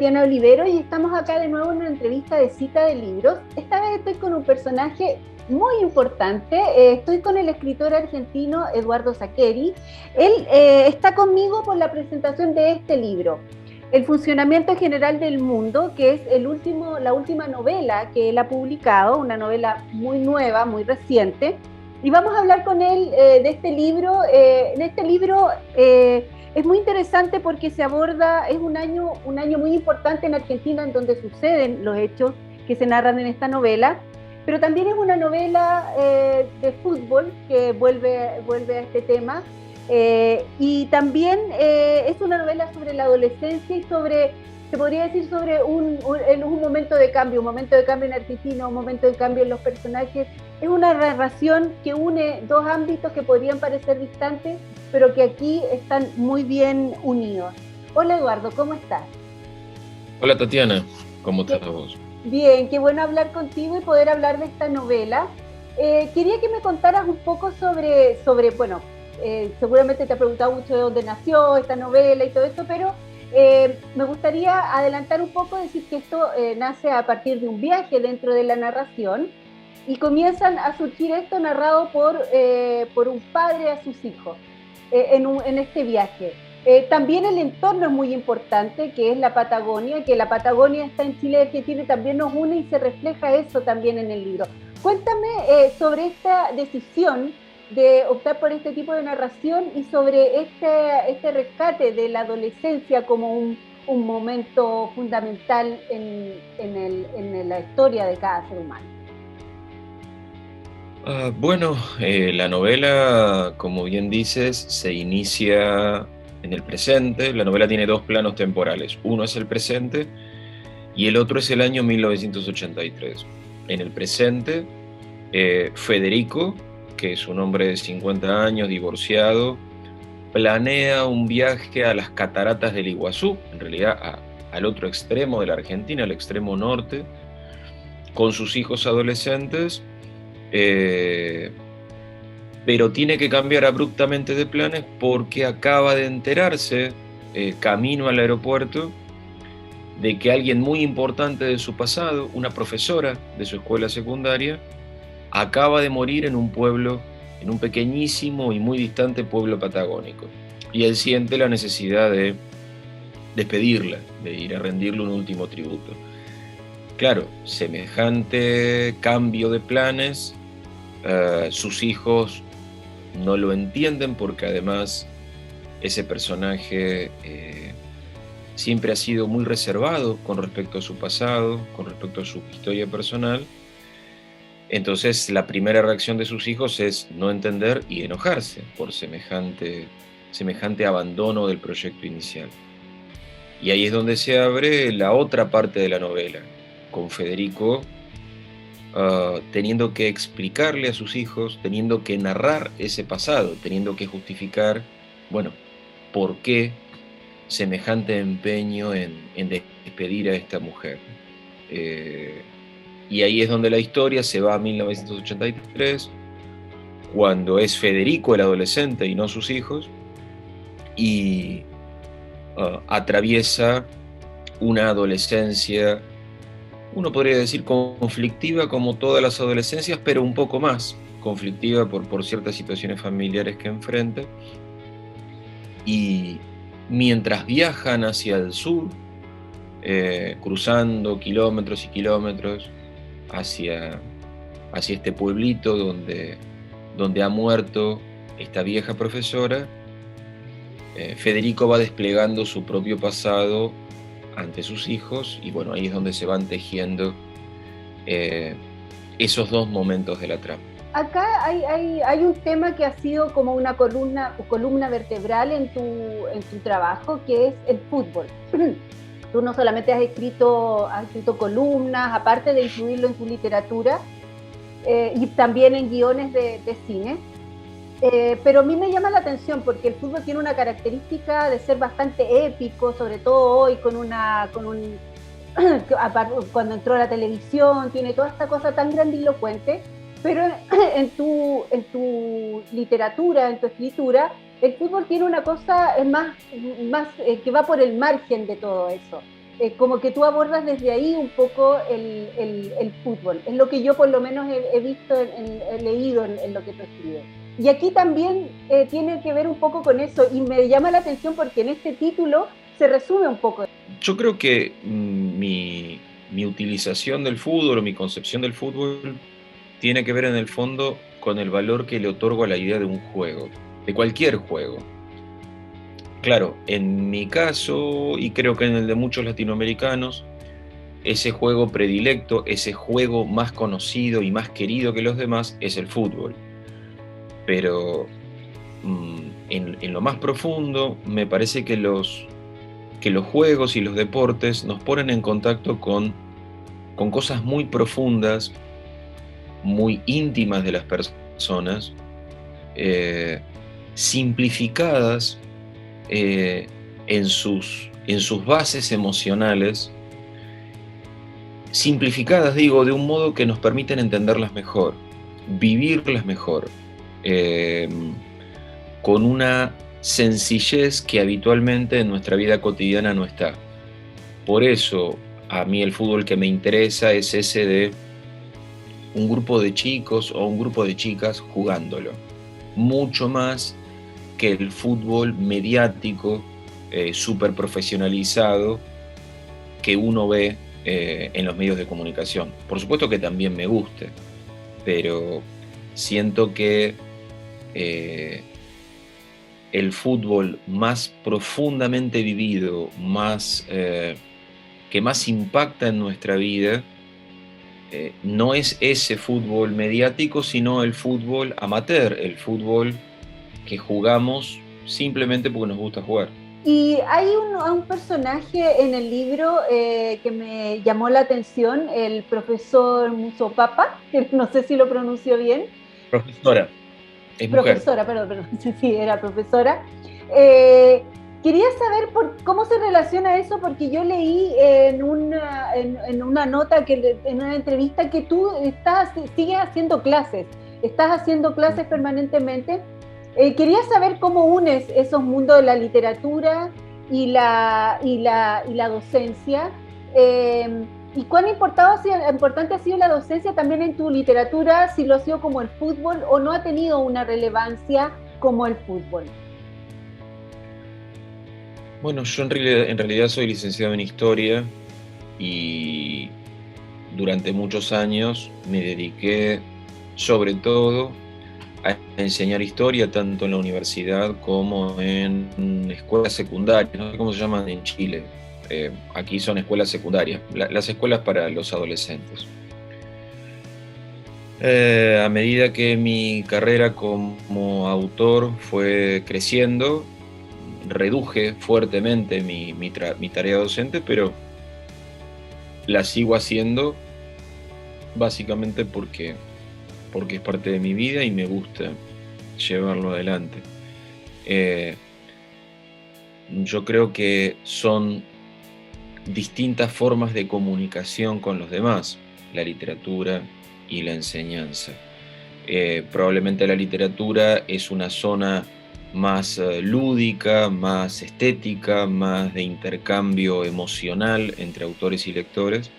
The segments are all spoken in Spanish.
Tatiana Olivero y estamos acá de nuevo en una entrevista de Cita de Libros. Esta vez estoy con un personaje muy importante. Estoy con el escritor argentino Eduardo Zaqueri. Él está conmigo por la presentación de este libro, El funcionamiento general del mundo, que es la última novela que él ha publicado, una novela muy nueva, muy reciente. Y vamos a hablar con él de este libro. En este libro es muy interesante porque es un año muy importante en Argentina en donde suceden los hechos que se narran en esta novela, pero también es una novela de fútbol que vuelve a este tema, y también es una novela sobre la adolescencia y se podría decir sobre un momento de cambio, en Argentina, un momento de cambio en los personajes. Es una narración que une dos ámbitos que podrían parecer distantes, pero que aquí están muy bien unidos. Hola Eduardo, ¿cómo estás? Hola Tatiana, ¿cómo estás vos? Bien, qué bueno hablar contigo y poder hablar de esta novela. Quería que me contaras un poco bueno, seguramente te ha preguntado mucho de dónde nació esta novela y todo esto, pero me gustaría adelantar un poco, decir que esto nace a partir de un viaje dentro de la narración y comienzan a surgir esto narrado por un padre a sus hijos en este viaje. También el entorno es muy importante, que es la Patagonia, que la Patagonia está en Chile y Argentina y también nos une y se refleja eso también en el libro. Cuéntame sobre esta decisión de optar por este tipo de narración y sobre este rescate de la adolescencia como un momento fundamental en la historia de cada ser humano. Bueno, la novela, como bien dices, se inicia en el presente. La novela tiene dos planos temporales. Uno es el presente y el otro es el año 1983. En el presente, Federico, que es un hombre de 50 años, divorciado, planea un viaje a las cataratas del Iguazú, en realidad al otro extremo de la Argentina, al extremo norte, con sus hijos adolescentes. Eh, pero tiene que cambiar abruptamente de planes porque acaba de enterarse, camino al aeropuerto, de que alguien muy importante de su pasado, una profesora de su escuela secundaria, acaba de morir en un pueblo, en un pequeñísimo y muy distante pueblo patagónico. Y él siente la necesidad de despedirla, de ir a rendirle un último tributo. Claro, semejante cambio de planes, sus hijos no lo entienden porque además ese personaje siempre ha sido muy reservado con respecto a su pasado, con respecto a su historia personal. Entonces la primera reacción de sus hijos es no entender y enojarse por semejante abandono del proyecto inicial. Y ahí es donde se abre la otra parte de la novela, con Federico teniendo que explicarle a sus hijos, teniendo que narrar ese pasado, teniendo que justificar, bueno, por qué semejante empeño en despedir a esta mujer. Eh, y ahí es donde la historia se va a 1983, cuando es Federico el adolescente y no sus hijos, y atraviesa una adolescencia, uno podría decir conflictiva como todas las adolescencias, pero un poco más conflictiva por ciertas situaciones familiares que enfrenta. Y mientras viajan hacia el sur, cruzando kilómetros y kilómetros hacia este pueblito donde ha muerto esta vieja profesora, Federico va desplegando su propio pasado ante sus hijos y bueno, ahí es donde se van tejiendo esos dos momentos de la trama. Acá hay un tema que ha sido como una columna vertebral en tu trabajo, que es el fútbol. Tú no solamente has escrito columnas, aparte de incluirlo en tu literatura, y también en guiones de cine. Pero a mí me llama la atención porque el fútbol tiene una característica de ser bastante épico, sobre todo hoy cuando entró la televisión, tiene toda esta cosa tan grandilocuente, pero en tu literatura, en tu escritura, el fútbol tiene una cosa más que va por el margen de todo eso. como que tú abordas desde ahí un poco el fútbol. Es lo que yo por lo menos he visto, he leído en lo que tú escribes. Y aquí también tiene que ver un poco con eso, y me llama la atención porque en este título se resume un poco. Yo creo que mi utilización del fútbol o mi concepción del fútbol tiene que ver en el fondo con el valor que le otorgo a la idea de un juego, de cualquier juego. Claro, en mi caso, y creo que en el de muchos latinoamericanos, ese juego predilecto, ese juego más conocido y más querido que los demás es el fútbol. Pero en lo más profundo, me parece que los juegos y los deportes nos ponen en contacto con cosas muy profundas, muy íntimas de las personas, simplificadas en sus bases emocionales, simplificadas, digo, de un modo que nos permiten entenderlas mejor, vivirlas mejor, con una sencillez que habitualmente en nuestra vida cotidiana no está. Por eso, a mí el fútbol que me interesa es ese de un grupo de chicos o un grupo de chicas jugándolo, mucho más que el fútbol mediático, súper profesionalizado que uno ve en los medios de comunicación. Por supuesto que también me guste, pero siento que el fútbol más profundamente vivido, que más impacta en nuestra vida, no es ese fútbol mediático, sino el fútbol amateur, el fútbol que jugamos simplemente porque nos gusta jugar. Y hay un personaje en el libro que me llamó la atención, el profesor Musopapa, que no sé si lo pronunció bien. Profesora, es mujer. Profesora, perdón, sí, era profesora. Quería saber cómo se relaciona eso, porque yo leí en una nota, en una entrevista, que tú sigues haciendo clases, estás haciendo clases permanentemente. Quería saber cómo unes esos mundos de la literatura y la docencia, y cuán importante ha sido la docencia también en tu literatura, si lo ha sido como el fútbol o no ha tenido una relevancia como el fútbol. Bueno, yo en realidad soy licenciado en Historia y durante muchos años me dediqué sobre todo a enseñar historia tanto en la universidad como en escuelas secundarias, no sé cómo se llaman en Chile. Aquí son escuelas secundarias, las escuelas para los adolescentes. A medida que mi carrera como autor fue creciendo, reduje fuertemente mi tarea docente, pero la sigo haciendo básicamente porque es parte de mi vida y me gusta llevarlo adelante. Yo creo que son distintas formas de comunicación con los demás, la literatura y la enseñanza. Probablemente la literatura es una zona más lúdica, más estética, más de intercambio emocional entre autores y lectores.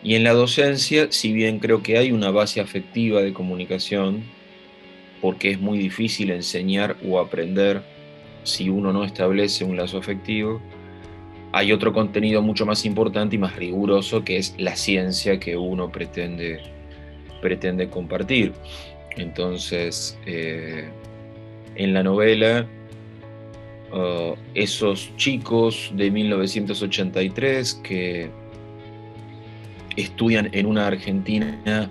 Y en la docencia, si bien creo que hay una base afectiva de comunicación, porque es muy difícil enseñar o aprender si uno no establece un lazo afectivo, hay otro contenido mucho más importante y más riguroso, que es la ciencia que uno pretende compartir. Entonces, en la novela, esos chicos de 1983 que estudian en una Argentina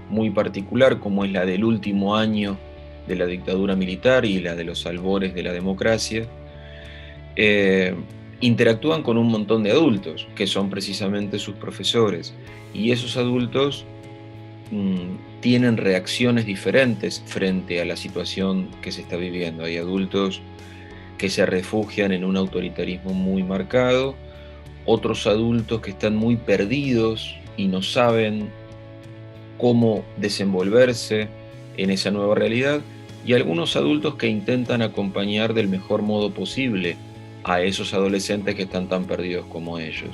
muy particular, como es la del último año de la dictadura militar y la de los albores de la democracia, interactúan con un montón de adultos, que son precisamente sus profesores, y esos adultos tienen reacciones diferentes frente a la situación que se está viviendo. Hay adultos que se refugian en un autoritarismo muy marcado, otros adultos que están muy perdidos y no saben cómo desenvolverse en esa nueva realidad, y algunos adultos que intentan acompañar del mejor modo posible a esos adolescentes que están tan perdidos como ellos.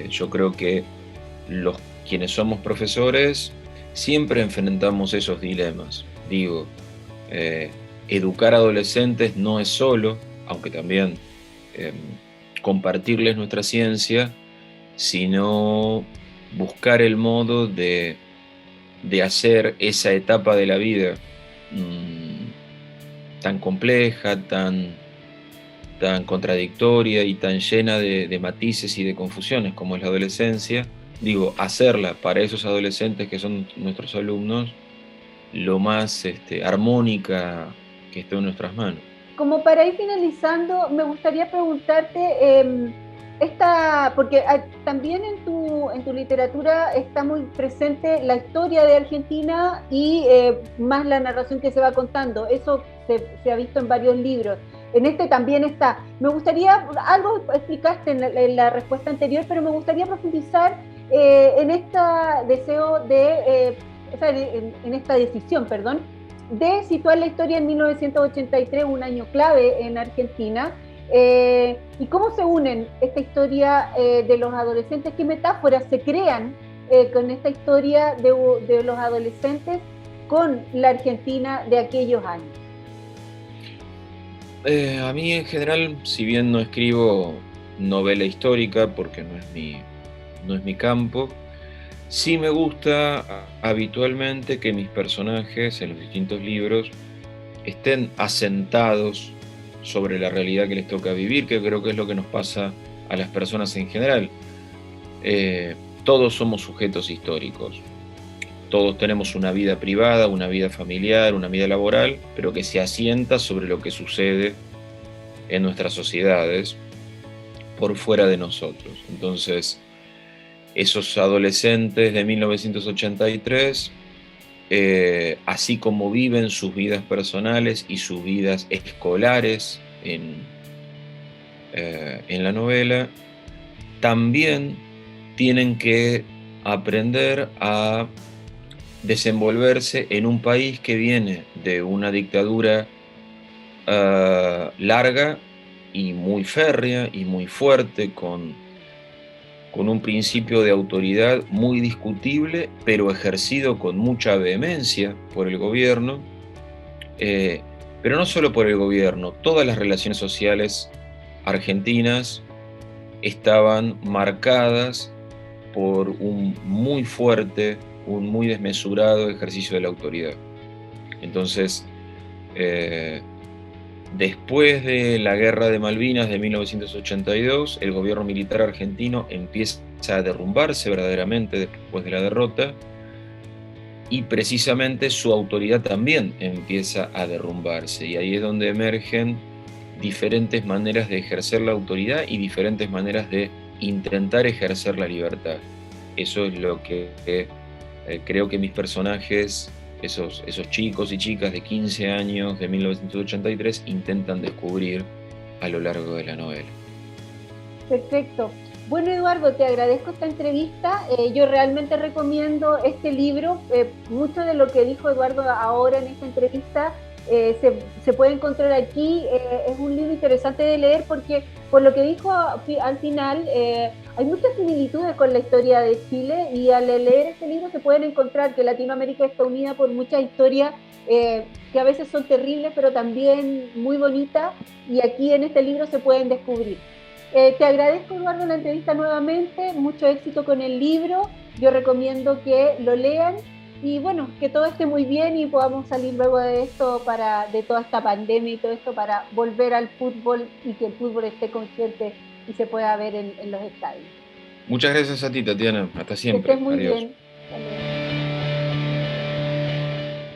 Yo creo que quienes somos profesores siempre enfrentamos esos dilemas. Digo, educar a adolescentes no es solo, aunque también compartirles nuestra ciencia, sino buscar el modo de hacer esa etapa de la vida tan compleja, tan contradictoria y tan llena de matices y de confusiones como es la adolescencia, digo, hacerla para esos adolescentes que son nuestros alumnos lo más armónica que esté en nuestras manos. Como para ir finalizando, me gustaría preguntarte, porque también en tu literatura está muy presente la historia de Argentina y más la narración que se va contando. Eso se ha visto en varios libros. En este también está. Me gustaría, algo explicaste en la respuesta anterior, pero me gustaría profundizar en este deseo en esta decisión, perdón, de situar la historia en 1983, un año clave en Argentina, y cómo se unen esta historia de los adolescentes, qué metáforas se crean con esta historia de los adolescentes con la Argentina de aquellos años. A mí en general, si bien no escribo novela histórica porque no es mi campo, sí me gusta habitualmente que mis personajes en los distintos libros estén asentados sobre la realidad que les toca vivir, que creo que es lo que nos pasa a las personas en general. Todos somos sujetos históricos, todos tenemos una vida privada, una vida familiar, una vida laboral, pero que se asienta sobre lo que sucede en nuestras sociedades por fuera de nosotros. Entonces, esos adolescentes de 1983, así como viven sus vidas personales y sus vidas escolares en la novela, también tienen que aprender a desenvolverse en un país que viene de una dictadura larga y muy férrea y muy fuerte, con un principio de autoridad muy discutible, pero ejercido con mucha vehemencia por el gobierno, pero no solo por el gobierno, todas las relaciones sociales argentinas estaban marcadas por un muy fuerte, un muy desmesurado ejercicio de la autoridad. Entonces, después de la Guerra de Malvinas de 1982, el gobierno militar argentino empieza a derrumbarse verdaderamente después de la derrota, y precisamente su autoridad también empieza a derrumbarse, y ahí es donde emergen diferentes maneras de ejercer la autoridad y diferentes maneras de intentar ejercer la libertad. Eso es lo que creo que mis personajes, esos chicos y chicas de 15 años de 1983, intentan descubrir a lo largo de la novela. Perfecto. Bueno, Eduardo, te agradezco esta entrevista. Yo realmente recomiendo este libro. Mucho de lo que dijo Eduardo ahora en esta entrevista se puede encontrar aquí. Es un libro interesante de leer porque, por lo que dijo al final, hay muchas similitudes con la historia de Chile, y al leer este libro se pueden encontrar que Latinoamérica está unida por muchas historias que a veces son terribles, pero también muy bonitas, y aquí en este libro se pueden descubrir. Te agradezco, Eduardo, la entrevista nuevamente. Mucho éxito con el libro. Yo recomiendo que lo lean y bueno, que todo esté muy bien y podamos salir luego de esto, de toda esta pandemia y todo esto, para volver al fútbol y que el fútbol esté consciente y se pueda ver en los estadios. Muchas gracias a ti, Tatiana. Hasta siempre. Que estés muy Adiós. bien.